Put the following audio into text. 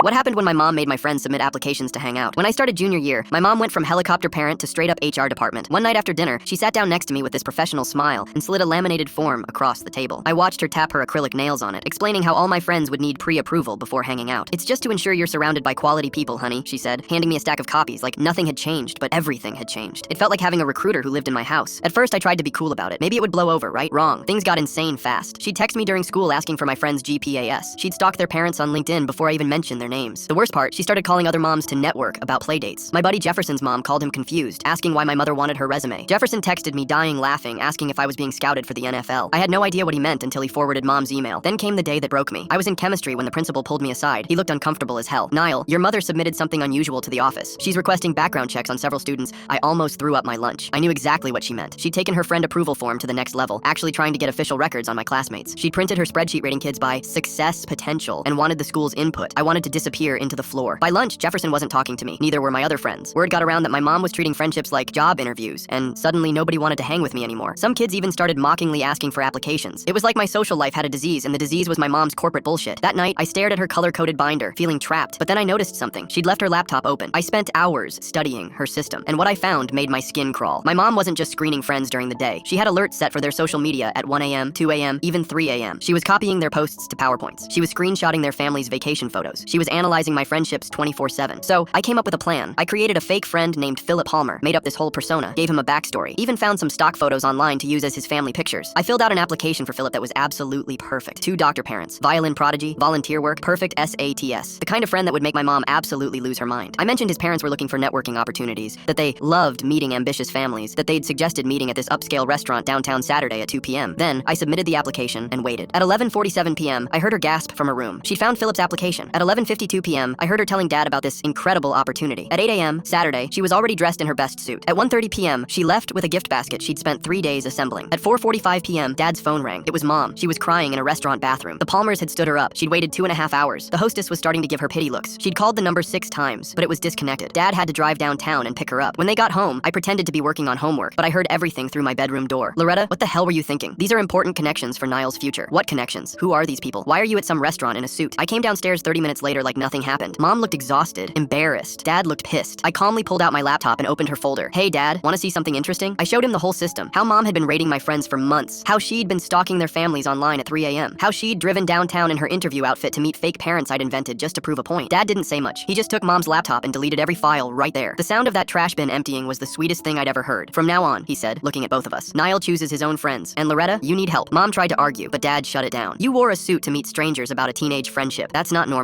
What happened when my mom made my friends submit applications to hang out? When I started junior year, my mom went from helicopter parent to straight up HR department. One night after dinner, she sat down next to me with this professional smile and slid a laminated form across the table. I watched her tap her acrylic nails on it, explaining how all my friends would need pre-approval before hanging out. It's just to ensure you're surrounded by quality people, honey, she said, handing me a stack of copies like nothing had changed, but everything had changed. It felt like having a recruiter who lived in my house. At first, I tried to be cool about it. Maybe it would blow over, right? Wrong. Things got insane fast. She'd text me during school asking for my friends' GPAs. She'd stalk their parents on LinkedIn before I even mentioned their names. The worst part, she started calling other moms to network about playdates. My buddy Jefferson's mom called him confused, asking why my mother wanted her resume. Jefferson texted me dying laughing, asking if I was being scouted for the NFL. I had no idea what he meant until he forwarded mom's email. Then came the day that broke me. I was in chemistry when the principal pulled me aside. He looked uncomfortable as hell. Niall, your mother submitted something unusual to the office. She's requesting background checks on several students. I almost threw up my lunch. I knew exactly what she meant. She'd taken her friend approval form to the next level, actually trying to get official records on my classmates. She'd printed her spreadsheet rating kids by success potential and wanted the school's input. I wanted to disappear into the floor. By lunch, Jefferson wasn't talking to me. Neither were my other friends. Word got around that my mom was treating friendships like job interviews, and suddenly nobody wanted to hang with me anymore. Some kids even started mockingly asking for applications. It was like my social life had a disease, and the disease was my mom's corporate bullshit. That night, I stared at her color-coded binder, feeling trapped. But then I noticed something. She'd left her laptop open. I spent hours studying her system, and what I found made my skin crawl. My mom wasn't just screening friends during the day. She had alerts set for their social media at 1 a.m., 2 a.m., even 3 a.m. She was copying their posts to PowerPoints. She was screenshotting their family's vacation photos. She was analyzing my friendships 24/7. So I came up with a plan. I created a fake friend named Philip Palmer, made up this whole persona, gave him a backstory, even found some stock photos online to use as his family pictures. I filled out an application for Philip that was absolutely perfect. 2 doctor parents, violin prodigy, volunteer work, perfect SATs. The kind of friend that would make my mom absolutely lose her mind. I mentioned his parents were looking for networking opportunities, that they loved meeting ambitious families, that they'd suggested meeting at this upscale restaurant downtown Saturday at 2 p.m. Then I submitted the application and waited. At 11:47 p.m., I heard her gasp from her room. She'd found Philip's application. At 11:52 p.m., I heard her telling Dad about this incredible opportunity. At 8 a.m., Saturday, she was already dressed in her best suit. At 1:30 p.m., she left with a gift basket she'd spent 3 days assembling. At 4:45 p.m., Dad's phone rang. It was Mom. She was crying in a restaurant bathroom. The Palmers had stood her up. She'd waited 2.5 hours. The hostess was starting to give her pity looks. She'd called the number 6 times, but it was disconnected. Dad had to drive downtown and pick her up. When they got home, I pretended to be working on homework, but I heard everything through my bedroom door. Loretta, what the hell were you thinking? These are important connections for Niall's future. What connections? Who are these people? Why are you at some restaurant in a suit? I came downstairs 30 minutes later like nothing happened. Mom looked exhausted, embarrassed. Dad looked pissed. I calmly pulled out my laptop and opened her folder. Hey, Dad, want to see something interesting? I showed him the whole system. How Mom had been rating my friends for months. How she'd been stalking their families online at 3 a.m. How she'd driven downtown in her interview outfit to meet fake parents I'd invented just to prove a point. Dad didn't say much. He just took Mom's laptop and deleted every file right there. The sound of that trash bin emptying was the sweetest thing I'd ever heard. From now on, he said, looking at both of us, Niall chooses his own friends. And Loretta, you need help. Mom tried to argue, but Dad shut it down. You wore a suit to meet strangers about a teenage friendship. That's not normal.